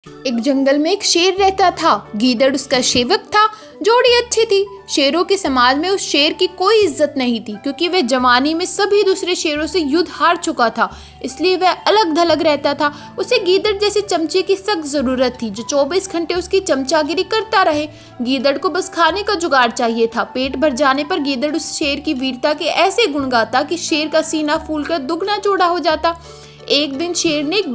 एक जंगल में एक शेर रहता था। गीदड़ उसका सेवक था। जोड़ी अच्छी थी। शेरों के समाज में उस शेर की कोई इज्जत नहीं थी, क्योंकि वह जवानी में सभी दूसरे शेरों से युद्ध हार चुका था। इसलिए वह अलग थलग रहता था। उसे गीदड़ जैसे चमचे की सख्त जरूरत थी, जो 24 घंटे उसकी चमचागिरी करता रहे। गीदड़ को बस खाने का जुगाड़ चाहिए था। पेट भर जाने पर गीदड़ उस शेर की वीरता के ऐसे गुण गाता कि शेर का सीना फूलकर दुगना चौड़ा हो जाता। एक दिन शेर ने एक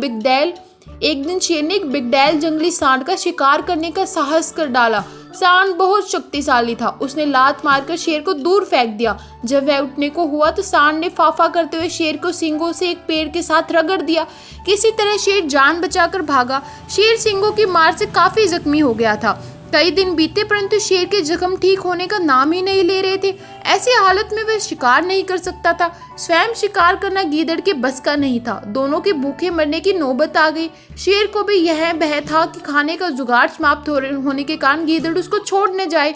बिगडैल जंगली सांड का शिकार करने का साहस कर डाला। सांड बहुत शक्तिशाली था। उसने लात मारकर शेर को दूर फेंक दिया। जब वह उठने को हुआ तो सांड ने फाफा करते हुए शेर को सींगों से एक पेड़ के साथ रगड़ दिया। किसी तरह शेर जान बचाकर भागा। शेर सींगों की मार से काफी जख्मी हो गया था। कई दिन बीते, परंतु शेर के जख्म ठीक होने का नाम ही नहीं ले रहे थे। ऐसी हालत में वह शिकार नहीं कर सकता था। स्वयं शिकार करना गीदड़ के बस का नहीं था। दोनों के भूखे मरने की नौबत आ गई। शेर को भी यह भय था कि खाने का जुगाड़ समाप्त होने के कारण गीदड़ उसको छोड़ न जाए।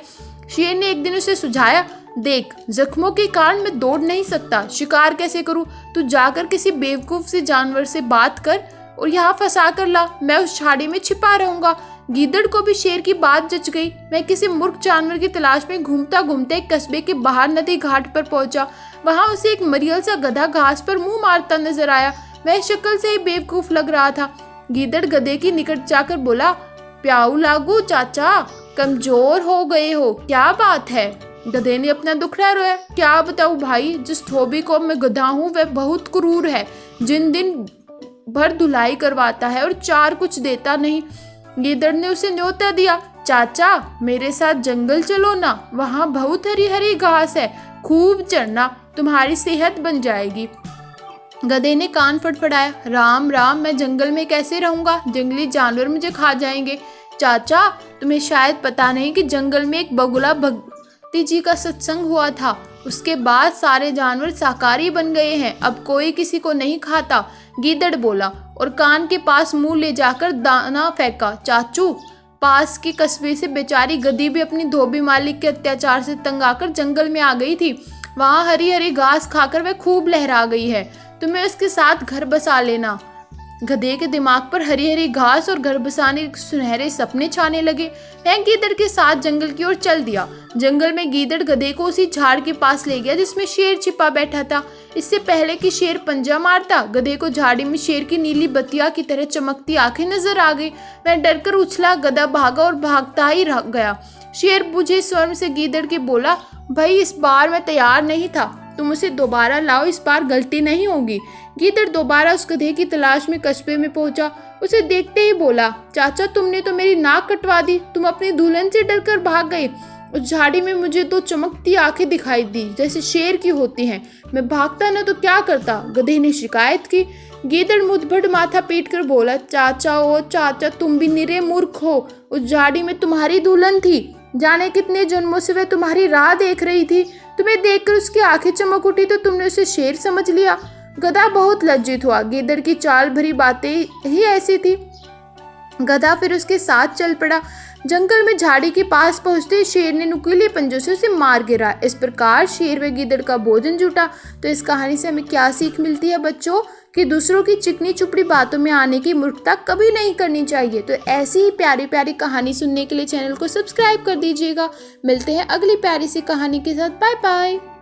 शेर ने एक दिन उसे सुझाया, देख, जख्मों के कारण मैं दौड़ नहीं सकता, शिकार कैसे करूं? तू जाकर किसी बेवकूफ से जानवर से बात कर और यहाँ फंसा कर ला। मैं उस झाड़ी में छिपा रहूंगा। गीदड़ को भी शेर की बात जच गई। मैं किसी मूर्ख जानवर की तलाश में घूमता घूमता एक कस्बे के बाहर नदी घाट पर पहुंचा। वहां उसे एक मरियल सा गधा घास पर मुंह मारता नजर आया। वह शक्ल से ही बेवकूफ लग रहा था। गीदड़ गधे की निकट जाकर बोला, प्याऊ लागू चाचा, कमजोर हो गए हो, क्या बात है? गधे ने अपना दुखड़ा रोया। क्या बताऊं भाई, जिस धोबी को मैं गधा हूँ वह बहुत क्रूर है। दिन भर धुलाई करवाता है और चार कुछ देता नहीं। गीदड़ ने उसे न्योता दिया, चाचा मेरे साथ जंगल चलो ना, वहाँ बहुत हरी हरी घास है, खूब चढ़ना, तुम्हारी सेहत बन जाएगी। गधे ने कान फड़फड़ाया, राम राम, मैं जंगल में कैसे रहूंगा? जंगली जानवर मुझे खा जाएंगे। चाचा, तुम्हें शायद पता नहीं कि जंगल में एक बगुला भक्ति जी का सत्संग हुआ था। उसके बाद सारे जानवर शाकाहारी बन गए हैं। अब कोई किसी को नहीं खाता। गीदड़ बोला और कान के पास मुंह ले जाकर दाना फेंका। चाचू, पास के कस्बे से बेचारी गधी भी अपनी धोबी मालिक के अत्याचार से तंग आकर जंगल में आ गई थी। वहाँ हरी हरी घास खाकर वह खूब लहरा गई है। तुम्हें उसके साथ घर बसा लेना। गधे के दिमाग पर हरी हरी घास और घर बसाने के सुनहरे सपने छाने लगे। वह गीदड़ के साथ जंगल की ओर चल दिया। जंगल में गीदड़ गधे को उसी झाड़ के पास ले गया जिसमें शेर छिपा बैठा था। इससे पहले कि शेर पंजा मारता, गधे को झाड़ी में शेर की नीली बतिया की तरह चमकती आंखें नजर आ गई। वह डरकर उछला, गधा भागा और भागता ही रह गया। शेर बुझे स्वर से गीदड़ के बोला, भाई इस बार मैं तैयार नहीं था, तुम उसे दोबारा लाओ, इस बार गलती नहीं होगी। गीदड़ दोबारा उस गधे की तलाश में कस्बे में पहुंचा। उसे देखते ही बोला, चाचा तुमने तो मेरी नाक कटवा दी, तुम अपनी दुल्हन से डरकर भाग गए। उस झाड़ी में मुझे दो चमकती आंखें दिखाई दी जैसे शेर की होती हैं। मैं भागता न तो क्या करता? गधे ने शिकायत की। गीदड़ मुठभर माथा पीट कर बोला, चाचा ओ चाचा, तुम भी निरे मूर्ख हो। उस झाड़ी में तुम्हारी दुल्हन थी। जाने कितने जन्मों से वह तुम्हारी राह देख रही थी। तुम्हें देखकर उसकी आंखें चमक उठी तो तुमने उसे शेर समझ लिया। गधा बहुत लज्जित हुआ। गीदड़ की चाल भरी बातें ही ऐसी थी। गधा फिर उसके साथ चल पड़ा। जंगल में झाड़ी के पास पहुंचते शेर ने नुकीले पंजों से उसे मार गिरा। इस प्रकार शेर व गीदड़ का भोजन जुटा। तो इस कहानी से हमें क्या सीख मिलती है बच्चों? कि दूसरों की चिकनी चुपड़ी बातों में आने की मूर्खता कभी नहीं करनी चाहिए। तो ऐसी ही प्यारी प्यारी कहानी सुनने के लिए चैनल को सब्सक्राइब कर दीजिएगा। मिलते हैं अगली प्यारी सी कहानी के साथ। Bye bye.